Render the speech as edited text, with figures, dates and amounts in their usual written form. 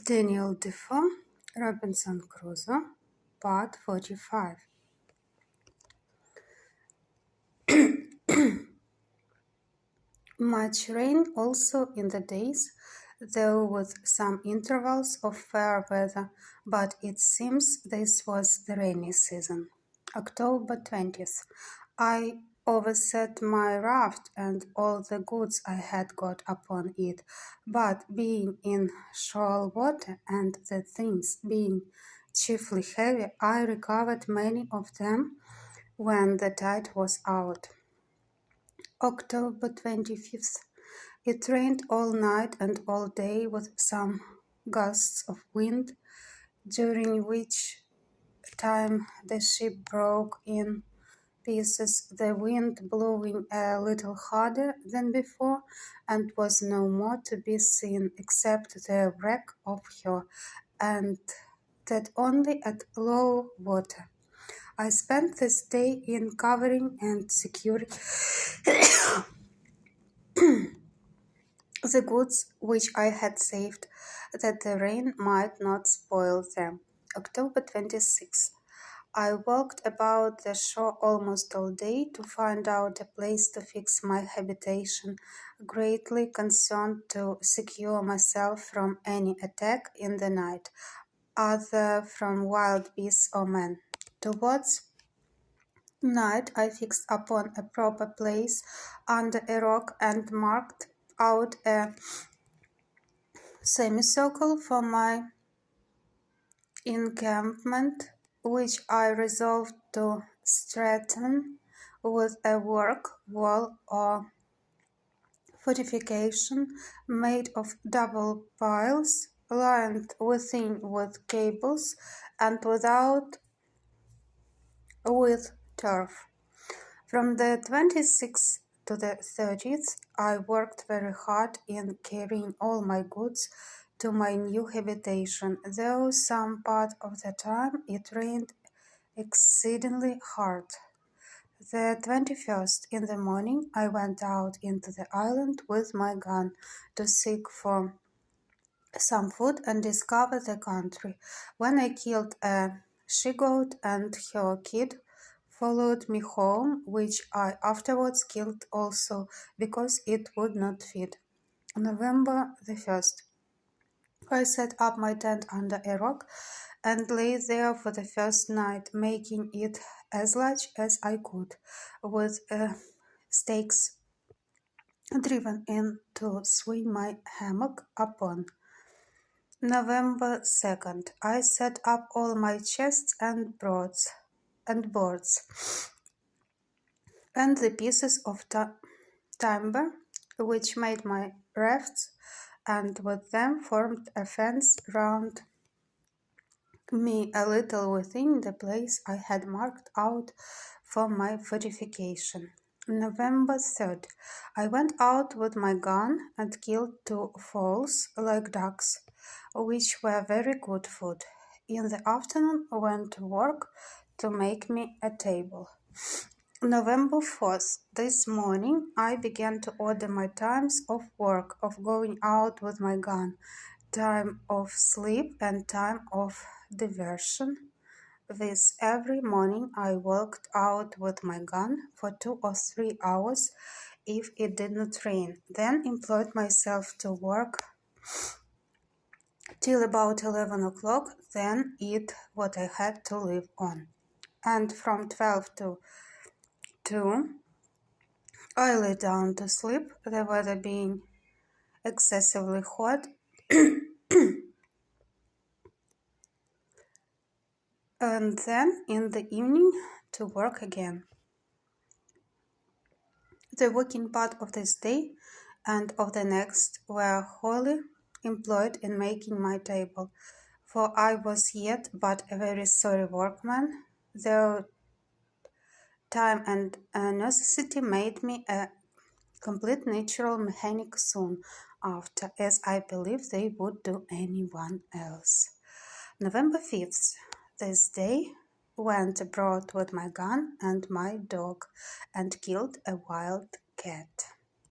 Daniel Defoe, Robinson Crusoe, Part 45. Much rain also in the days, though with some intervals of fair weather, but it seems this was the rainy season. October 20th. I overset my raft and all the goods I had got upon it, but being in shoal water and the things being chiefly heavy, I recovered many of them when the tide was out. October 25th. It rained all night and all day with some gusts of wind, during which time the ship broke in pieces, the wind blowing a little harder than before, and was no more to be seen except the wreck of her, and that only at low water. I spent this day in covering and securing the goods which I had saved, that the rain might not spoil them. October 26th. I walked about the shore almost all day to find out a place to fix my habitation, greatly concerned to secure myself from any attack in the night, either from wild beasts or men. Towards night I fixed upon a proper place under a rock and marked out a semicircle for my encampment, which I resolved to strengthen with a work wall or fortification made of double piles, lined within with cables, and without with turf. From the 26th to the 30th, I worked very hard in carrying all my goods to my new habitation, though some part of the time it rained exceedingly hard. The 21st, in the morning, I went out into the island with my gun to seek for some food and discover the country. When I killed a she-goat and her kid followed me home, which I afterwards killed also because it would not feed. November the 1st. I set up my tent under a rock and lay there for the first night, making it as large as I could, with stakes driven in to swing my hammock upon. November 2nd. I set up all my chests and boards, and the pieces of timber which made my rafts, and with them formed a fence round me a little within the place I had marked out for my fortification. November 3rd. I went out with my gun and killed 2 fowls like ducks, which were very good food. In the afternoon went to work to make me a table. November 4th. This morning I began to order my times of work, of going out with my gun, time of sleep and time of diversion. This every morning I walked out with my gun for 2 or 3 hours if it did not rain, then employed myself to work till about 11 o'clock, then eat what I had to live on. And from 12 to 2 I lay down to sleep, the weather being excessively hot, and then in the evening to work again. The working part of this day and of the next were wholly employed in making my table, for I was yet but a very sorry workman, though time and necessity made me a complete natural mechanic soon after, as I believe they would do any one else. November 5th. This day went abroad with my gun and my dog and killed a wild cat.